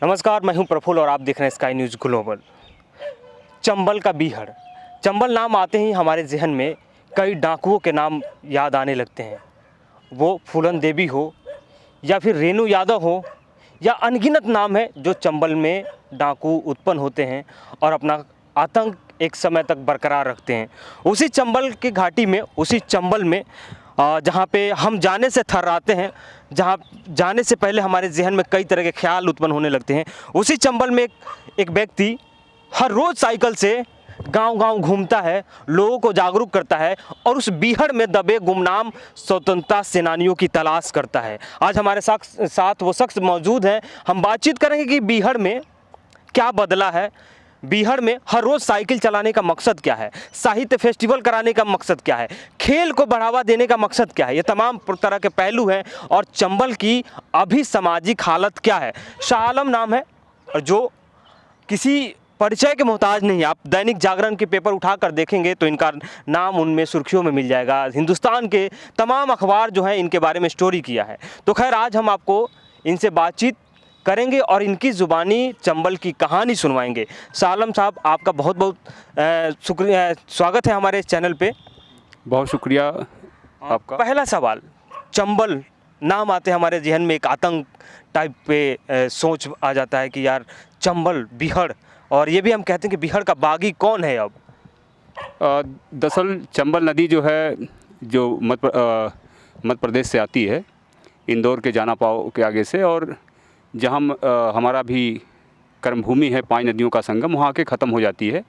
नमस्कार, मैं हूं प्रफुल्ल और आप देख रहे हैं स्काई न्यूज़ ग्लोबल। चंबल का बीहड़। चंबल नाम आते ही हमारे जहन में कई डाकुओं के नाम याद आने लगते हैं। वो फूलन देवी हो या फिर रेणु यादव हो या अनगिनत नाम है जो चंबल में डाकू उत्पन्न होते हैं और अपना आतंक एक समय तक बरकरार रखते हैं। उसी चंबल की घाटी में, उसी चंबल में जहाँ पे हम जाने से थर्राते हैं, जहाँ जाने से पहले हमारे जहन में कई तरह के ख्याल उत्पन्न होने लगते हैं, उसी चंबल में एक व्यक्ति हर रोज़ साइकिल से गांव-गांव घूमता है, लोगों को जागरूक करता है और उस बीहड़ में दबे गुमनाम स्वतंत्रता सेनानियों की तलाश करता है। आज हमारे साथ वो शख्स मौजूद हैं। हम बातचीत करेंगे कि बीहड़ में क्या बदला है, बीहड़ में हर रोज़ साइकिल चलाने का मकसद क्या है, साहित्य फेस्टिवल कराने का मकसद क्या है, खेल को बढ़ावा देने का मकसद क्या है। ये तमाम तरह के पहलू हैं और चंबल की अभी सामाजिक हालत क्या है। शाह आलम नाम है और जो किसी परिचय के मोहताज नहीं है। आप दैनिक जागरण के पेपर उठाकर देखेंगे तो इनका नाम उनमें सुर्खियों में मिल जाएगा। हिंदुस्तान के तमाम अखबार जो हैं इनके बारे में स्टोरी किया है। तो खैर आज हम आपको इनसे बातचीत करेंगे और इनकी ज़ुबानी चंबल की कहानी सुनवाएंगे। शाह आलम साहब, आपका बहुत बहुत शुक्रिया, स्वागत है हमारे इस चैनल पे। बहुत शुक्रिया आपका। पहला सवाल, चंबल नाम आते हमारे जहन में एक आतंक टाइप पे सोच आ जाता है कि यार चंबल, बीहड़, और ये भी हम कहते हैं कि बीहड़ का बागी कौन है अब? दरअसल चंबल नदी जो है, जो मध्य प्रदेश से आती है, इंदौर के जानापाव के आगे से, और जहाँ हमारा भी कर्मभूमि है, 5 नदियों का संगम, वहाँ के ख़त्म हो जाती है।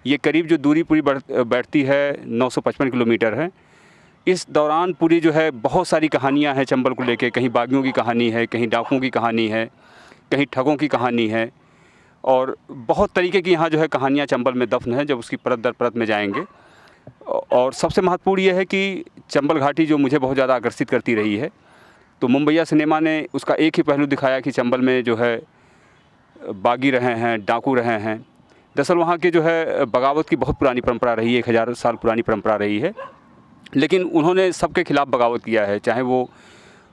ये करीब जो दूरी पूरी बैठती है 955 किलोमीटर है। इस दौरान पूरी जो है बहुत सारी कहानियाँ हैं चंबल को लेके। कहीं बागियों की कहानी है, कहीं डाकुओं की कहानी है, कहीं ठगों की कहानी है, और बहुत तरीके की यहाँ जो है कहानियाँ चंबल में दफन है, जब उसकी परत दर परत में जाएंगे। और सबसे महत्वपूर्ण ये है कि चंबल घाटी जो मुझे बहुत ज़्यादा आकर्षित करती रही है, तो मुंबईया सिनेमा ने उसका एक ही पहलू दिखाया कि चंबल में जो है बागी रहे हैं, डाकू रहे हैं। दरअसल वहाँ के जो है बगावत की बहुत पुरानी परंपरा रही है, 1000 साल पुरानी परंपरा रही है, लेकिन उन्होंने सबके खिलाफ बगावत किया है, चाहे वो,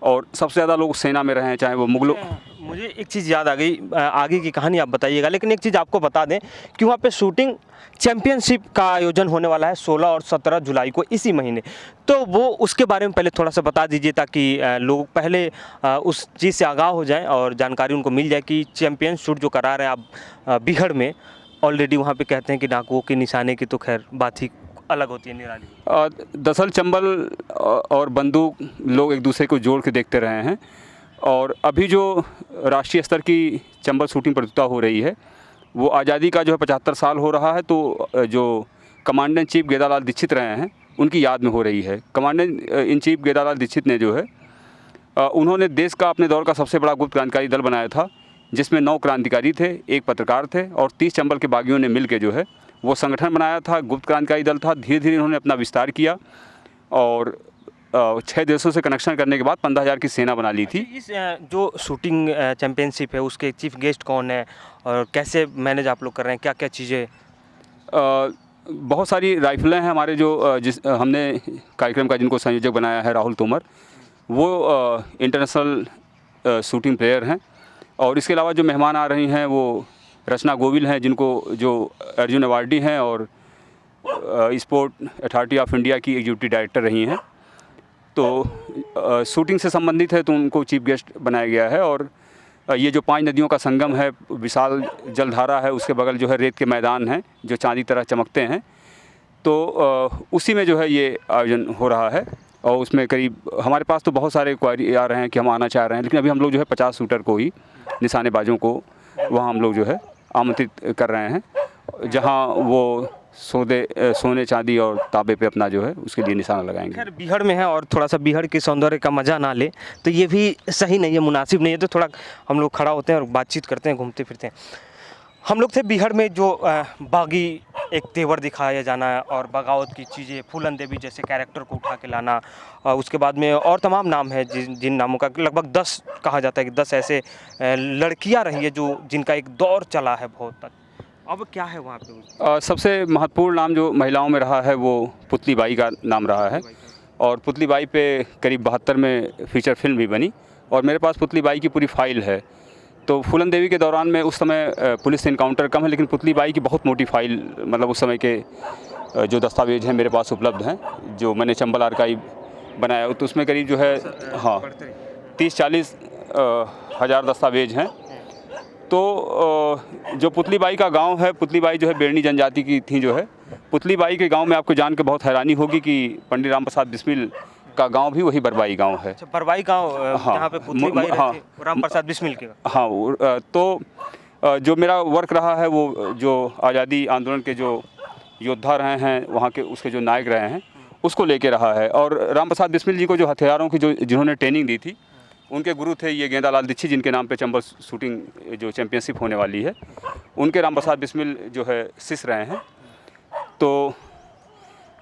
और सबसे ज़्यादा लोग सेना में रहे हैं, चाहे वो मुगलों। मुझे एक चीज़ याद आ गई, आगे की कहानी आप बताइएगा, लेकिन एक चीज़ आपको बता दें कि वहाँ पे शूटिंग चैंपियनशिप का आयोजन होने वाला है 16 और 17 जुलाई को, इसी महीने। तो वो उसके बारे में पहले थोड़ा सा बता दीजिए ताकि लोग पहले उस चीज़ से आगाह हो जाएं और जानकारी उनको मिल जाए कि चैंपियन शूट जो करा रहे हैं आप बीहड़ में। ऑलरेडी वहाँ पे कहते हैं कि डाकुओं के निशाने की तो खैर बात ही अलग होती है, निराली। दरअसल चंबल और बंदूक लोग एक दूसरे को जोड़ के देखते रहे हैं, और अभी जो राष्ट्रीय स्तर की चंबल शूटिंग प्रतियोगिता हो रही है, वो आज़ादी का जो है 75 साल हो रहा है, तो जो कमांडेंट इन चीफ गेदालाल दीक्षित रहे हैं उनकी याद में हो रही है। कमांडेंट इन चीफ गेदालाल दीक्षित ने जो है उन्होंने देश का अपने दौर का सबसे बड़ा गुप्त क्रांतिकारी दल बनाया था, जिसमें 9 क्रांतिकारी थे, 1 पत्रकार थे, और 30 चंबल के बागियों ने मिल के जो है वो संगठन बनाया था। गुप्त क्रांतिकारी दल था। धीरे धीरे उन्होंने अपना विस्तार किया और 6 देशों से कनेक्शन करने के बाद 15,000 की सेना बना ली थी। इस जो शूटिंग चैंपियनशिप है उसके चीफ गेस्ट कौन है और कैसे मैनेज आप लोग कर रहे हैं, क्या क्या चीज़ें? बहुत सारी राइफलें हैं हमारे, जो हमने कार्यक्रम का जिनको संयोजक बनाया है राहुल तोमर, वो इंटरनेशनल शूटिंग प्लेयर हैं। और इसके अलावा जो मेहमान आ रही हैं वो रचना गोविल हैं, जिनको जो अर्जुन अवार्डी हैं और स्पोर्ट अथॉरिटी ऑफ इंडिया की एग्जीक्यूटिव डायरेक्टर रही हैं। तो शूटिंग से संबंधित है तो उनको चीफ गेस्ट बनाया गया है। और ये जो 5 नदियों का संगम है, विशाल जलधारा है, उसके बगल जो है रेत के मैदान हैं जो चांदी तरह चमकते हैं, तो उसी में जो है ये आयोजन हो रहा है। और उसमें करीब हमारे पास तो बहुत सारे क्वारी आ रहे हैं कि हम आना चाह रहे हैं, लेकिन अभी हम लोग जो है 50 शूटर को ही, निशानेबाजों को वहाँ हम लोग जो है आमंत्रित कर रहे हैं, जहाँ वो सोने चांदी और तांबे पे अपना जो है उसके लिए निशाना लगाएंगे। खैर बीहड़ में है और थोड़ा सा बीहड़ के सौंदर्य का मज़ा ना ले तो ये भी सही नहीं है, मुनासिब नहीं है। तो थोड़ा हम लोग खड़ा होते हैं और बातचीत करते हैं, घूमते फिरते हैं। हम लोग थे बीहड़ में, जो बागी एक तेवर दिखाया जाना और बगावत की चीज़ें, फूलन देवी जैसे कैरेक्टर को उठा के लाना, उसके बाद में और तमाम नाम है जिन नामों का लगभग 10 कहा जाता है कि 10 ऐसे लड़कियां रही है जो जिनका एक दौर चला है बहुत तक। अब क्या है वहाँ पे? सबसे महत्वपूर्ण नाम जो महिलाओं में रहा है वो पुतली बाई का नाम रहा है, और पुतली बाई पे करीब 72 में फीचर फिल्म भी बनी, और मेरे पास पुतली बाई की पूरी फाइल है। तो फूलन देवी के दौरान में उस समय पुलिस से इनकाउंटर कम है, लेकिन पुतली बाई की बहुत मोटी फाइल, मतलब उस समय के जो दस्तावेज हैं मेरे पास उपलब्ध हैं, जो मैंने चंबल आर्काइव बनाया, तो उसमें करीब जो है 30-40 हज़ार दस्तावेज हैं। तो जो पुतली बाई का गांव है, पुतली बाई जो है बेरनी जनजाति की थी जो है। पुतली बाई के गांव में आपको जान के बहुत हैरानी होगी कि पंडित राम प्रसाद बिस्मिल का गांव भी वही बरवाई गांव है। अच्छा, बरवाई गांव, हाँ, जहाँ पे पुतली बाई हाँ, रहती है, राम प्रसाद बिस्मिल के। हाँ, तो जो मेरा वर्क रहा है वो जो आज़ादी आंदोलन के जो योद्धा रहे हैं, वहाँ के उसके जो नायक रहे हैं, उसको लेके रहा है। और राम प्रसाद बिस्मिल जी को जो हथियारों की जिन्होंने ट्रेनिंग दी थी, उनके गुरु थे ये गेंदालाल दीक्षित, जिनके नाम पे चंबल शूटिंग जो चैंपियनशिप होने वाली है, उनके राम प्रसाद बिस्मिल जो है शिष्य रहे हैं। तो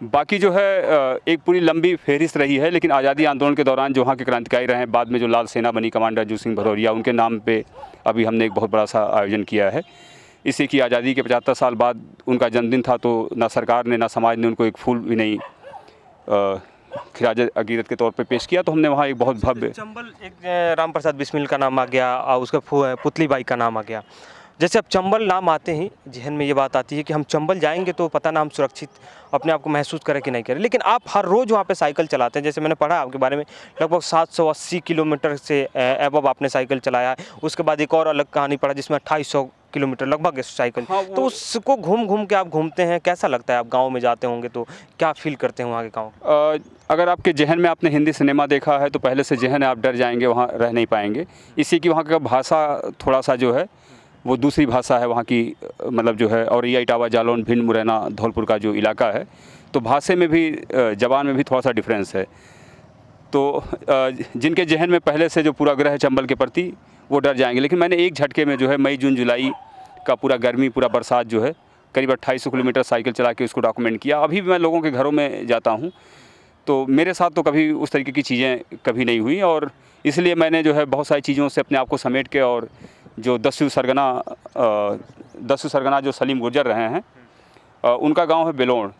बाकी जो है एक पूरी लंबी फहरिस्त रही है, लेकिन आज़ादी आंदोलन के दौरान जो वहाँ के क्रांतिकारी रहे हैं, बाद में जो लाल सेना बनी कमांडर अजूत सिंह भदौरिया, उनके नाम पे अभी हमने एक बहुत बड़ा सा आयोजन किया है। इससे कि आज़ादी के 75 साल बाद उनका जन्मदिन था, तो ना सरकार ने ना समाज ने उनको एक फूल भी नहीं खिराज अकीदत के तौर पे पेश किया। तो हमने वहाँ एक बहुत भव्य चंबल, एक राम प्रसाद बिस्मिल का नाम आ गया और उसका पुतली बाई का नाम आ गया। जैसे अब चंबल नाम आते ही जहन में ये बात आती है कि हम चंबल जाएंगे तो पता ना हम सुरक्षित अपने आप को महसूस करें कि नहीं करें। लेकिन आप हर रोज़ वहाँ पे साइकिल चलाते हैं, जैसे मैंने पढ़ा आपके बारे में, लगभग 780 किलोमीटर से एबव आपने साइकिल चलाया है। उसके बाद एक और अलग कहानी पढ़ा जिसमें 2800 किलोमीटर लगभग साइकिल। हाँ, तो उसको घूम घूम के आप घूमते हैं, कैसा लगता है? आप गाँव में जाते होंगे तो क्या फील करते हैं वहाँ के गाँव? अगर आपके जहन में आपने हिंदी सिनेमा देखा है तो पहले से जहन है, आप डर जाएंगे, वहाँ रह नहीं पाएंगे। इसी की वहाँ का भाषा थोड़ा सा जो है वो दूसरी भाषा है वहाँ की, मतलब जो है औरैया, इटावा, जालौन, भिंड, मुरैना, धौलपुर का जो इलाका है, तो भाषा में भी ज़बान में भी थोड़ा सा डिफरेंस है। तो जिनके जहन में पहले से जो पूर्वाग्रह है चंबल के प्रति, वो डर जाएंगे। लेकिन मैंने एक झटके में जो है मई, जून, जुलाई का पूरा गर्मी, पूरा बरसात जो है, करीब 2800 किलोमीटर साइकिल चला के उसको डॉक्यूमेंट किया। अभी भी मैं लोगों के घरों में जाता हूँ, तो मेरे साथ तो कभी उस तरीके की चीज़ें कभी नहीं हुई, और इसलिए मैंने जो है बहुत सारी चीज़ों से अपने आप को समेट के, और जो 10वीं सरगना जो सलीम गुर्जर रहे हैं, उनका गांव है बेलोड़,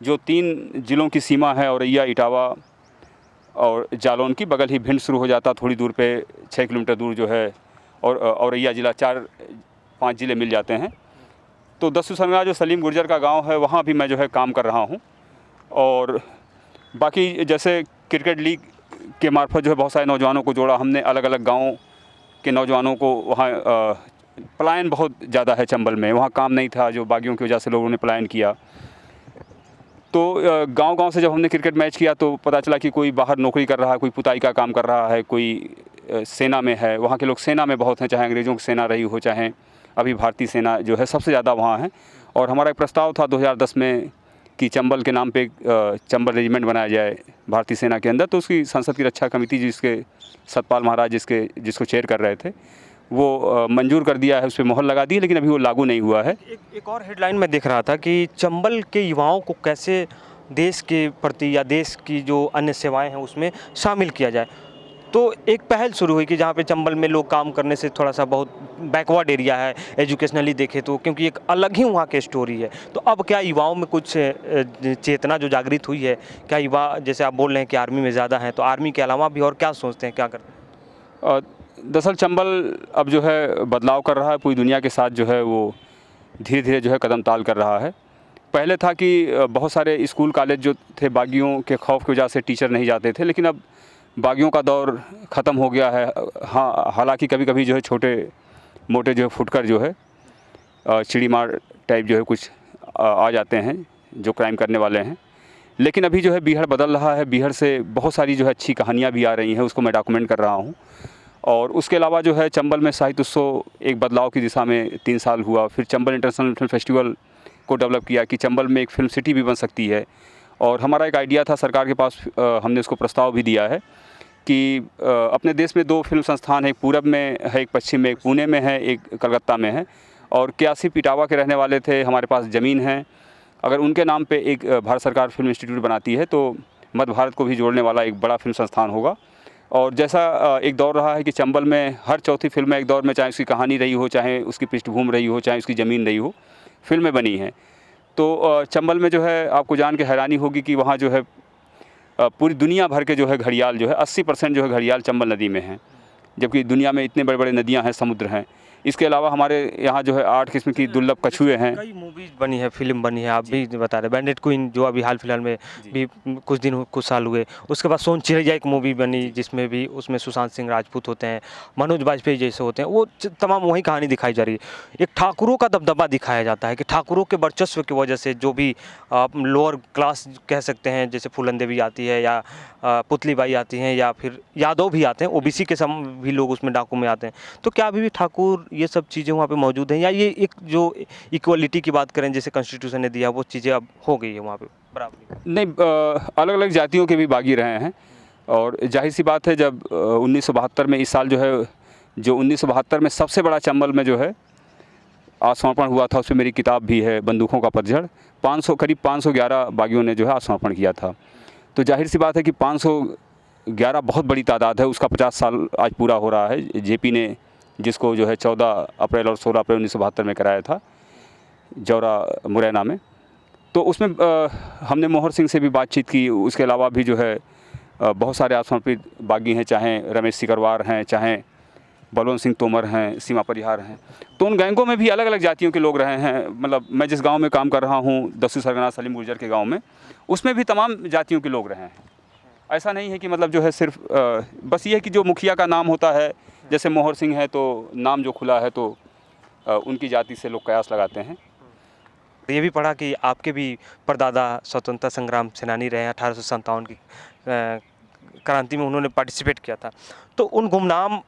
जो 3 जिलों की सीमा है, औरैया, इटावा और जालौन की। बगल ही भिंड शुरू हो जाता, थोड़ी दूर पे 6 किलोमीटर दूर जो है और औरैया ज़िला, 4-5 ज़िले मिल जाते हैं। तो 10वीं सरगना जो सलीम गुर्जर का गांव है, वहाँ भी मैं जो है काम कर रहा हूँ। और बाकी जैसे क्रिकेट लीग के मार्फत जो है बहुत सारे नौजवानों को जोड़ा हमने, अलग अलग गाँव के नौजवानों को। वहाँ पलायन बहुत ज़्यादा है चंबल में, वहाँ काम नहीं था, जो बागियों की वजह से लोगों ने पलायन किया। तो गांव-गांव से जब हमने क्रिकेट मैच किया तो पता चला कि कोई बाहर नौकरी कर रहा है, कोई पुताई का काम कर रहा है, कोई सेना में है। वहाँ के लोग सेना में बहुत हैं, चाहे अंग्रेज़ों की सेना रही हो, चाहे अभी भारतीय सेना जो है, सबसे ज़्यादा वहाँ है। और हमारा एक प्रस्ताव था 2010 में कि चंबल के नाम पे चंबल रेजिमेंट बनाया जाए भारतीय सेना के अंदर। तो उसकी संसद की रक्षा कमेटी, जिसके सतपाल महाराज जिसको चेयर कर रहे थे, वो मंजूर कर दिया है, उस पर मोहर लगा दी है, लेकिन अभी वो लागू नहीं हुआ है। एक और हेडलाइन में देख रहा था कि चंबल के युवाओं को कैसे देश के प्रति या देश की जो अन्य सेवाएं हैं उसमें शामिल किया जाए। तो एक पहल शुरू हुई कि जहाँ पे चंबल में लोग काम करने से थोड़ा सा बहुत बैकवर्ड एरिया है एजुकेशनली देखे तो, क्योंकि एक अलग ही वहाँ की स्टोरी है। तो अब क्या युवाओं में कुछ चेतना जो जागृत हुई है? क्या युवा, जैसे आप बोल रहे हैं कि आर्मी में ज़्यादा हैं, तो आर्मी के अलावा भी और क्या सोचते हैं, क्या करते हैं? दरअसल चंबल अब जो है बदलाव कर रहा है, पूरी दुनिया के साथ जो है वो धीरे धीरे जो है कदम ताल कर रहा है। पहले था कि बहुत सारे स्कूल कॉलेज जो थे, बागियों के खौफ की वजह से टीचर नहीं जाते थे, लेकिन अब बागियों का दौर ख़त्म हो गया है। हाँ, हालांकि कभी कभी जो है छोटे मोटे जो है फुटकर जो है चिड़ीमार टाइप जो है कुछ आ जाते हैं जो क्राइम करने वाले हैं, लेकिन अभी जो है बीहड़ बदल रहा है। बीहड़ से बहुत सारी जो है अच्छी कहानियाँ भी आ रही हैं, उसको मैं डॉक्यूमेंट कर रहा हूँ। और उसके अलावा जो है चंबल में साहित्य उत्सव एक बदलाव की दिशा में 3 साल हुआ। फिर चंबल इंटरनेशनल फिल्म फेस्टिवल को डेवलप किया कि चंबल में एक फिल्म सिटी भी बन सकती है। और हमारा एक आइडिया था सरकार के पास, हमने उसको प्रस्ताव भी दिया है कि अपने देश में 2 फिल्म संस्थान है, एक पूरब में है, एक पश्चिम में, एक पुणे में है, एक कलकत्ता में है। और 81 इटावा के रहने वाले थे, हमारे पास ज़मीन है। अगर उनके नाम पे एक भारत सरकार फिल्म इंस्टीट्यूट बनाती है तो मध्य भारत को भी जोड़ने वाला एक बड़ा फिल्म संस्थान होगा। और जैसा एक दौर रहा है कि चंबल में हर चौथी फिल्म में एक दौर में, चाहे उसकी कहानी रही हो, चाहे उसकी पृष्ठभूमि रही हो, चाहे उसकी ज़मीन रही हो, फिल्में बनी हैं। तो चंबल में जो है आपको जान के हैरानी होगी कि वहाँ जो है पूरी दुनिया भर के जो है घड़ियाल जो है 80% जो है घड़ियाल चंबल नदी में हैं। जबकि दुनिया में इतने बड़े बड़े नदियाँ हैं, समुद्र हैं। इसके अलावा हमारे यहाँ जो है 8 किस्म की दुर्लभ कछुए हैं। कई मूवीज बनी है, फिल्म बनी है, आप भी बता रहे बैंडेड क्वीन जो अभी हाल फिलहाल में भी कुछ साल हुए। उसके बाद सोन चिड़ैया एक मूवी बनी जिसमें भी उसमें सुशांत सिंह राजपूत होते हैं, मनोज बाजपेयी जैसे होते हैं, वो तमाम वही कहानी दिखाई जा रही है। एक ठाकुरों का दबदबा दिखाया जाता है कि ठाकुरों के वर्चस्व की वजह से जो भी आप लोअर क्लास कह सकते हैं, जैसे फूलन देवी आती है या पुतली बाई आती हैं या फिर यादव भी आते हैं, ओबीसी के सम भी लोग उसमें डाकू में आते हैं। तो क्या अभी भी ठाकुर ये सब चीज़ें वहाँ पे मौजूद हैं, या ये एक जो इक्वलिटी की बात करें जैसे कॉन्स्टिट्यूशन ने दिया वो चीज़ें अब हो गई है वहाँ पे बराबर? नहीं, अलग अलग जातियों के भी बागी रहे हैं। और जाहिर सी बात है, जब 1972 में, इस साल जो है, जो 1972 में सबसे बड़ा चंबल में जो है आत्मसमर्पण हुआ था, उसमें मेरी किताब भी है, बंदूकों का पतझड़। करीब 511 बागियों ने जो है आत्मसमर्पण किया था। तो जाहिर सी बात है कि 511 बहुत बड़ी तादाद है। उसका 50 साल आज पूरा हो रहा है। जेपी ने जिसको जो है 14 अप्रैल और 16 अप्रैल 1972 में कराया था जौरा मुरैना में। तो उसमें हमने मोहर सिंह से भी बातचीत की। उसके अलावा भी जो है बहुत सारे आत्मसमर्पित बागी हैं, चाहे रमेश सिकरवार हैं, चाहे बलवंत सिंह तोमर हैं, सीमा परिहार हैं। तो उन गैंगों में भी अलग अलग जातियों के लोग रहे हैं। मतलब मैं जिस गांव में काम कर रहा हूं, दस्यू सरगना सलीम गुर्जर के गांव में, उसमें भी तमाम जातियों के लोग रहे हैं। ऐसा नहीं है कि मतलब जो है सिर्फ बस ये है कि जो मुखिया का नाम होता है, जैसे मोहर सिंह है तो नाम जो खुला है तो उनकी जाति से लोग कयास लगाते हैं। ये भी पढ़ा कि आपके भी परदादा स्वतंत्रता संग्राम सेनानी रहे हैं, 1857 की क्रांति में उन्होंने पार्टिसिपेट किया था। तो उन गुमनाम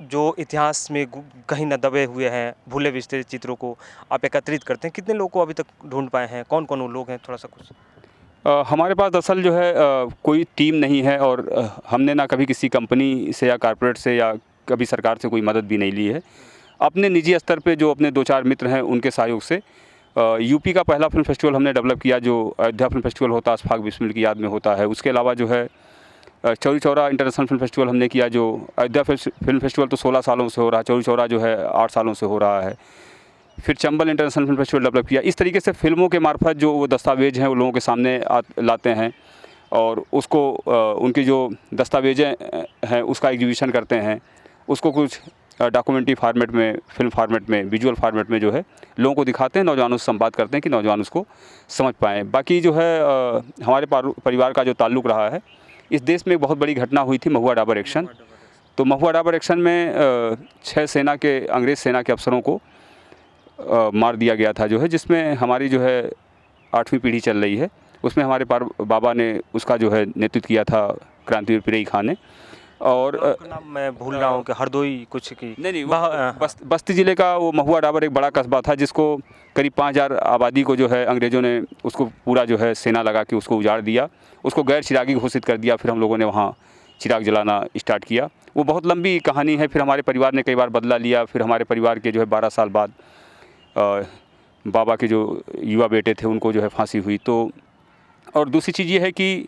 जो इतिहास में कहीं न दबे हुए हैं, भूले बिसरे चित्रों को आप एकत्रित करते हैं, कितने लोगों को अभी तक ढूंढ पाए हैं? कौन कौन वो लोग हैं, थोड़ा सा कुछ? हमारे पास दरअसल जो है कोई टीम नहीं है, और हमने ना कभी किसी कंपनी से या कॉरपोरेट से या कभी सरकार से कोई मदद भी नहीं ली है। अपने निजी स्तर पे जो अपने 2-4 मित्र हैं उनके सहयोग से यूपी का पहला फिल्म फेस्टिवल हमने डेवलप किया, जो अयोध्या फिल्म फेस्टिवल होता है, अशफाक बिस्मिल की याद में होता है। उसके अलावा जो है Chauri Chaura international film festival हमने किया, जो अयोध्या फिल्म फेस्टिवल तो 16 सालों से हो रहा है, चौरी चौरा जो है 8 सालों से हो रहा है। फिर Chambal international film festival develop किया। इस तरीके से फिल्मों के मार्फत जो वो दस्तावेज हैं वो लोगों के सामने लाते हैं, और उसको उनकी जो दस्तावेजें हैं उसका एग्जीबिशन करते हैं। उसको कुछ डॉक्यूमेंट्री फार्मेट में, फिल्म फार्मेट में, विजुअल फार्मेट में जो है लोगों को दिखाते हैं, नौजवानों से संवाद करते हैं कि नौजवान उसको समझ पाएँ। बाकी जो है हमारे परिवार का जो ताल्लुक़ रहा है, इस देश में एक बहुत बड़ी घटना हुई थी, महुआ डाबर एक्शन। तो महुआ डाबर एक्शन में 6 सेना के, अंग्रेज़ सेना के अफसरों को मार दिया गया था, जो है जिसमें हमारी जो है 8वीं पीढ़ी चल रही है। उसमें हमारे बाबा ने उसका जो है नेतृत्व किया था, क्रांतिवीर पिरई खां ने। और नाम मैं भूल रहा हूँ कि हरदोई कुछ की नहीं, बस्ती ज़िले का वो महुआ डाबर एक बड़ा कस्बा था, जिसको करीब 5000 आबादी को जो है अंग्रेज़ों ने उसको पूरा जो है सेना लगा के उसको उजाड़ दिया, उसको गैर चिरागी घोषित कर दिया। फिर हम लोगों ने वहाँ चिराग जलाना स्टार्ट किया। वो बहुत लंबी कहानी है। फिर हमारे परिवार ने कई बार बदला लिया। फिर हमारे परिवार के जो है 12 साल बाद बाबा के जो युवा बेटे थे उनको जो है फांसी हुई। तो और दूसरी चीज़ ये है कि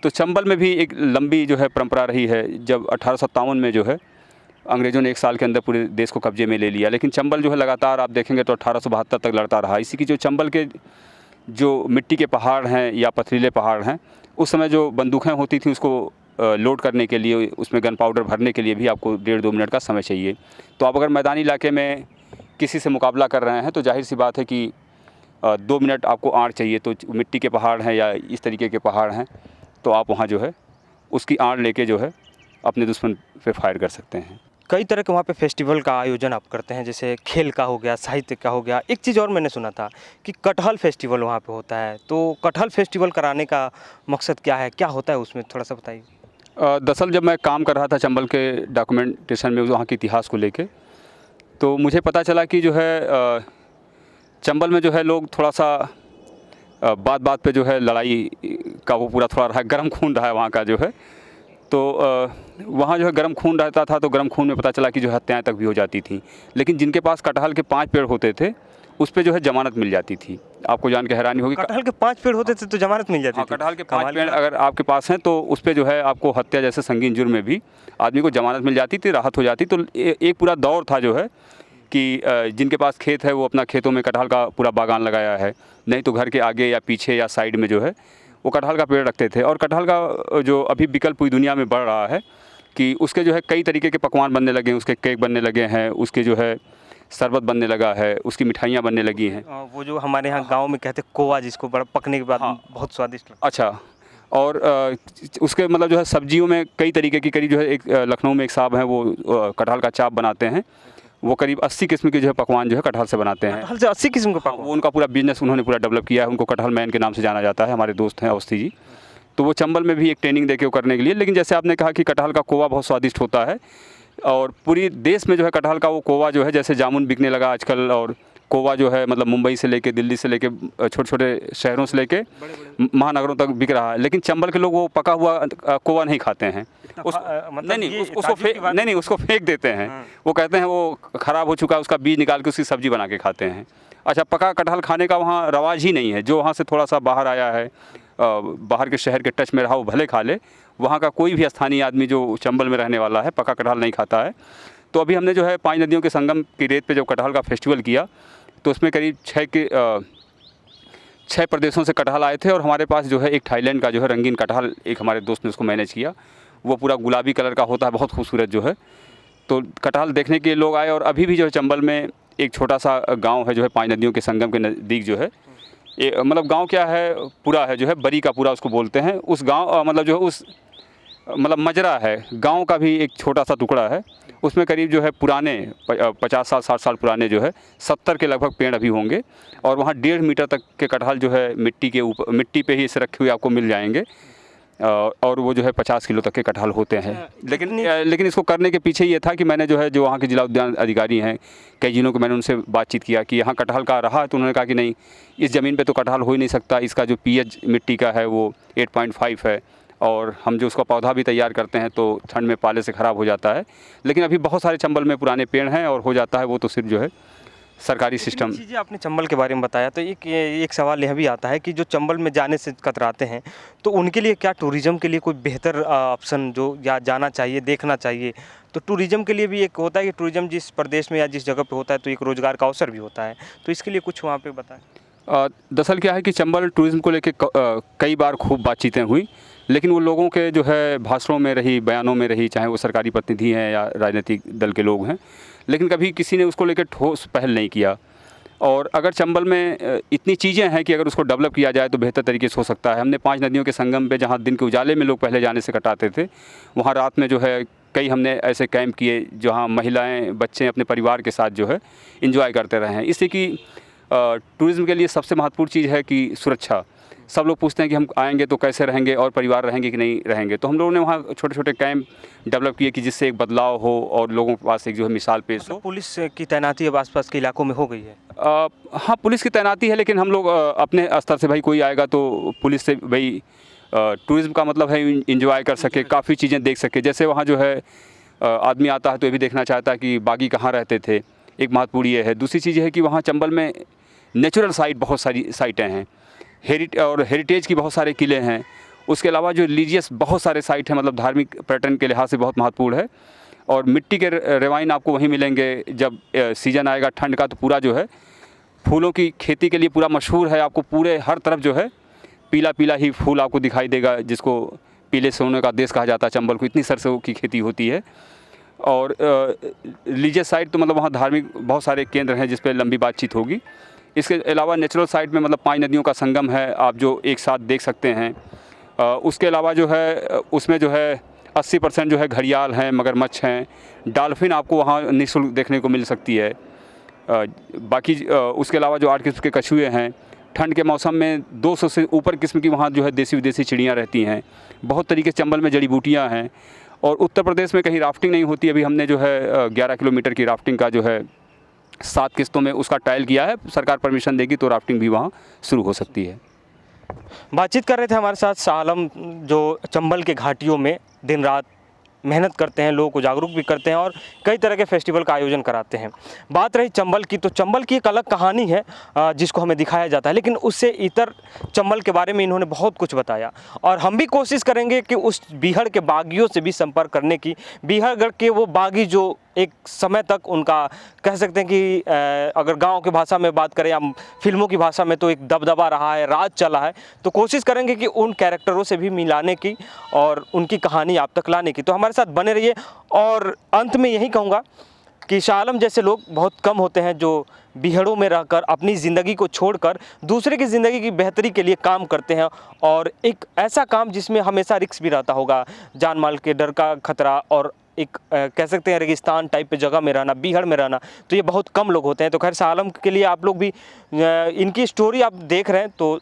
तो चंबल में भी एक लंबी जो है परंपरा रही है। जब 1857 में जो है अंग्रेज़ों ने 1 साल के अंदर पूरे देश को कब्जे में ले लिया, लेकिन चंबल जो है लगातार आप देखेंगे तो 1872 तक लड़ता रहा। इसी की जो चंबल के जो मिट्टी के पहाड़ हैं या पथरीले पहाड़ हैं, उस समय जो बंदूकें होती थी उसको लोड करने के लिए, उसमें गन पाउडर भरने के लिए भी आपको 1.5-2 मिनट का समय चाहिए। तो आप अगर मैदानी इलाके में किसी से मुकाबला कर रहे हैं तो जाहिर सी बात है कि 2 मिनट आपको आड़ चाहिए। तो मिट्टी के पहाड़ हैं या इस तरीके के पहाड़ हैं, तो आप वहाँ जो है उसकी आड़ लेके जो है अपने दुश्मन पे फायर कर सकते हैं। कई तरह के वहाँ पे फेस्टिवल का आयोजन आप करते हैं, जैसे खेल का हो गया, साहित्य का हो गया। एक चीज़ और मैंने सुना था कि कटहल फेस्टिवल वहाँ पे होता है। तो कटहल फेस्टिवल कराने का मकसद क्या है, क्या होता है उसमें, थोड़ा सा बताइए। दरअसल जब मैं काम कर रहा था चंबल के डॉक्यूमेंटेशन में वहाँ के इतिहास को लेके, तो मुझे पता चला कि जो है चंबल में जो है लोग थोड़ा सा बात बात पे जो है लड़ाई का वो पूरा थोड़ा रहा है, गर्म खून रहा है वहाँ का जो है। तो वहाँ जो है गर्म खून रहता था, तो गर्म खून में पता चला कि जो हत्याएं तक भी हो जाती थी। लेकिन जिनके पास कटहल के 5 पेड़ होते थे उस पे जो है जमानत मिल जाती थी। आपको जान के हैरानी होगी, कटहल के 5 पेड़ होते थे तो जमानत मिल जाती थी। कटहल के 5 पेड़ अगर आपके पास हैं तो उस पे जो है आपको हत्या जैसे संगीन जुर्म में भी आदमी को जमानत मिल जाती थी, राहत हो जाती। तो एक पूरा दौर था जो है कि जिनके पास खेत है वो अपना खेतों में कटहल का पूरा बागान लगाया है, नहीं तो घर के आगे या पीछे या साइड में जो है वो कटहल का पेड़ रखते थे। और कटहल का जो अभी विकल्प पूरी दुनिया में बढ़ रहा है कि उसके जो है कई तरीके के पकवान बनने लगे हैं, उसके केक बनने लगे हैं, उसके जो है शरबत बनने लगा है, उसकी मिठाइयाँ बनने लगी हैं। वो जो हमारे यहाँ गांव में कहते हैं कोवा, जिसको बड़ा पकने के बाद बहुत स्वादिष्ट लगता अच्छा, और उसके मतलब जो है सब्जियों में कई तरीके की, करीब जो है एक लखनऊ में एक साहब हैं वो कटहल का चाप बनाते हैं। वो करीब 80 किस्म के जो है पकवान जो है कटहल से बनाते हैं। कटहल से 80 किस्म के पकवान? वो उनका पूरा बिजनेस उन्होंने पूरा डेवलप किया है। उनको कटहल मैन के नाम से जाना जाता है, हमारे दोस्त हैं अवस्थी जी। तो वो चंबल में भी एक ट्रेनिंग देके वो करने के लिए, लेकिन जैसे आपने कहा कि कटहल का कोवा बहुत स्वादिष्ट होता है, और पूरी देश में जो है कटहल का वो कोवा जो है, जैसे जामुन बिकने लगा आजकल, और कोवा जो है मतलब मुंबई से लेके दिल्ली से लेके छोटे छोटे शहरों से लेके महानगरों तक बिक रहा है। लेकिन चंबल के लोग वो पका हुआ कोवा नहीं खाते हैं। उसको फेंक देते हैं। वो कहते हैं वो ख़राब हो चुका है, उसका बीज निकाल के उसकी सब्ज़ी बना के खाते हैं। अच्छा, पका कटहल खाने का वहाँ रवाज ही नहीं है। जो वहाँ से थोड़ा सा बाहर आया है, बाहर के शहर के टच में रहा, वो भले खा ले। वहाँ का कोई भी स्थानीय आदमी जो चंबल में रहने वाला है पका कटहल नहीं खाता है। तो अभी हमने जो है 5 नदियों के संगम की रेत पे जब कटहल का फेस्टिवल किया, तो उसमें करीब 6 प्रदेशों से कटहल आए थे। और हमारे पास जो है एक थाईलैंड का जो है रंगीन कटहल, एक हमारे दोस्त ने उसको मैनेज किया। वो पूरा गुलाबी कलर का होता है, बहुत खूबसूरत जो है। तो कटहल देखने के लोग आए। और अभी भी जो है चंबल में एक छोटा सा गांव है जो है 5 नदियों के संगम के नज़दीक जो है, मतलब गांव क्या है, पूरा है जो है बरी का पूरा उसको बोलते हैं। उस गांव मतलब जो है उस मतलब मजरा है, गांव का भी एक छोटा सा टुकड़ा है। उसमें करीब जो है पुराने 50 साल 60 साल पुराने जो है 70 के लगभग पेड़ अभी होंगे। और वहाँ 1.5 मीटर तक के कटहल जो है मिट्टी के ऊपर, मिट्टी पे ही इसे रखे हुए आपको मिल जाएंगे। और वो जो है 50 किलो तक के कटहल होते हैं। लेकिन इसको करने के पीछे ये था कि मैंने जो है, जो वहाँ के जिला उद्यान अधिकारी हैं, कई जिलों को मैंने उनसे बातचीत किया कि यहाँ कटहल का रहा, तो उन्होंने कहा कि नहीं, इस ज़मीन पे तो कटहल हो ही नहीं सकता। इसका जो pH मिट्टी का है वो 8.5 है, और हम जो उसका पौधा भी तैयार करते हैं तो ठंड में पाले से ख़राब हो जाता है। लेकिन अभी बहुत सारे चंबल में पुराने पेड़ हैं और हो जाता है। वो तो सिर्फ जो है सरकारी सिस्टम। चीज़ें आपने चंबल के बारे में बताया, तो एक सवाल यह भी आता है कि जो चंबल में जाने से कतराते हैं, तो उनके लिए क्या टूरिज़्म के लिए कोई बेहतर ऑप्शन जो या जाना चाहिए, देखना चाहिए? तो टूरिज़्म के लिए भी एक होता है कि टूरिज़्म जिस प्रदेश में या जिस जगह पे होता है तो एक रोज़गार का अवसर भी होता है, तो इसके लिए कुछ वहाँ पे बताएं। दरअसल क्या है कि चंबल टूरिज़्म को लेके कई बार खूब बातचीतें हुई, लेकिन वो लोगों के जो है भाषणों में रही, बयानों में रही, चाहे वो सरकारी प्रतिनिधि हैं या राजनीतिक दल के लोग हैं, लेकिन कभी किसी ने उसको लेकर ठोस पहल नहीं किया। और अगर चंबल में इतनी चीज़ें हैं कि अगर उसको डेवलप किया जाए तो बेहतर तरीके से हो सकता है। हमने 5 नदियों के संगम पे, जहाँ दिन के उजाले में लोग पहले जाने से कटाते थे, वहाँ रात में जो है कई हमने ऐसे कैंप किए जहाँ महिलाएं, बच्चे अपने परिवार के साथ जो है इंजॉय करते रहे हैं। इससे कि टूरिज़्म के लिए सबसे महत्वपूर्ण चीज़ है कि सुरक्षा। सब लोग पूछते हैं कि हम आएंगे तो कैसे रहेंगे और परिवार रहेंगे कि नहीं रहेंगे। तो हम लोगों ने वहाँ छोटे छोटे कैंप डेवलप किए कि जिससे एक बदलाव हो और लोगों के पास एक जो है मिसाल पेश हो। पुलिस की तैनाती अब आसपास के इलाकों में हो गई है? हाँ, पुलिस की तैनाती है, लेकिन हम लोग अपने स्तर से भाई कोई आएगा तो पुलिस से भाई टूरिज़्म का मतलब है इंजॉय कर सके, काफ़ी चीज़ें देख सके। जैसे वहाँ जो है आदमी आता है तो ये भी देखना चाहता है कि बागी कहाँ रहते थे, एक महत्वपूर्ण ये है। दूसरी चीज़ है कि वहाँ चंबल में नेचुरल साइट, बहुत सारी साइटें हैं, हेरिटेज की बहुत सारे किले हैं। उसके अलावा जो रिलीजियस बहुत सारे साइट हैं, मतलब धार्मिक पर्यटन के लिहाज से बहुत महत्वपूर्ण है। और मिट्टी के रेवाइन आपको वहीं मिलेंगे। जब सीज़न आएगा ठंड का तो पूरा जो है फूलों की खेती के लिए पूरा मशहूर है। आपको पूरे हर तरफ जो है पीला पीला ही फूल आपको दिखाई देगा, जिसको पीले सोने का देश कहा जाता है चंबल को, इतनी सरसों की खेती होती है। और रिलीजियस साइट तो मतलब वहाँ धार्मिक बहुत सारे केंद्र हैं जिस पर लंबी बातचीत होगी। इसके अलावा नेचुरल साइट में मतलब 5 नदियों का संगम है, आप जो एक साथ देख सकते हैं। उसके अलावा जो है उसमें जो है 80% जो है घड़ियाल हैं, मगरमच्छ हैं, डॉल्फिन आपको वहाँ निःशुल्क देखने को मिल सकती है। बाकी उसके अलावा जो 8 किस्म के कछुए हैं। ठंड के मौसम में 200 से ऊपर किस्म की वहाँ जो है देसी विदेशी चिड़ियाँ रहती हैं। बहुत तरीके से चंबल में जड़ी बूटियाँ हैं। और उत्तर प्रदेश में कहीं राफ्टिंग नहीं होती। अभी हमने जो है 11 किलोमीटर की राफ्टिंग का जो है 7 किस्तों में उसका ट्रायल किया है। सरकार परमिशन देगी तो राफ्टिंग भी वहाँ शुरू हो सकती है। बातचीत कर रहे थे हमारे साथ शाह आलम, जो चंबल के घाटियों में दिन रात मेहनत करते हैं, लोगों को जागरूक भी करते हैं और कई तरह के फेस्टिवल का आयोजन कराते हैं। बात रही चंबल की, तो चंबल की एक अलग कहानी है जिसको हमें दिखाया जाता है, लेकिन उससे इतर चंबल के बारे में इन्होंने बहुत कुछ बताया। और हम भी कोशिश करेंगे कि उस बीहड़ के बागियों से भी संपर्क करने की, बीहड़गढ़ के वो बागी जो एक समय तक उनका कह सकते हैं कि अगर गांव की भाषा में बात करें या फिल्मों की भाषा में तो एक दबदबा रहा है, राज चला है। तो कोशिश करेंगे कि उन कैरेक्टरों से भी मिलाने की और उनकी कहानी आप तक लाने की। तो हमारे साथ बने रहिए। और अंत में यही कहूँगा कि शाह आलम जैसे लोग बहुत कम होते हैं जो बीहड़ों में रहकर अपनी ज़िंदगी को छोड़कर दूसरे की ज़िंदगी की बेहतरी के लिए काम करते हैं, और एक ऐसा काम जिसमें हमेशा रिस्क भी रहता होगा, जान माल के डर का खतरा, और एक कह सकते हैं रेगिस्तान टाइप पे जगह में रहना, बीहड़ में रहना, तो ये बहुत कम लोग होते हैं। तो खैर शाह आलम के लिए आप लोग भी इनकी स्टोरी आप देख रहे हैं तो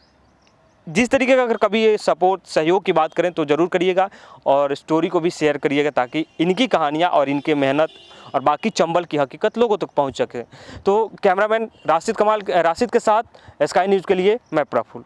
जिस तरीके का अगर कभी ये सपोर्ट सहयोग की बात करें तो ज़रूर करिएगा, और स्टोरी को भी शेयर करिएगा ताकि इनकी कहानियाँ और इनके मेहनत और बाकी चंबल की हकीकत लोगों तक पहुंच सके। तो कैमरामैन राशिद के साथ स्काई न्यूज़ के लिए मैं प्रफुल्ल।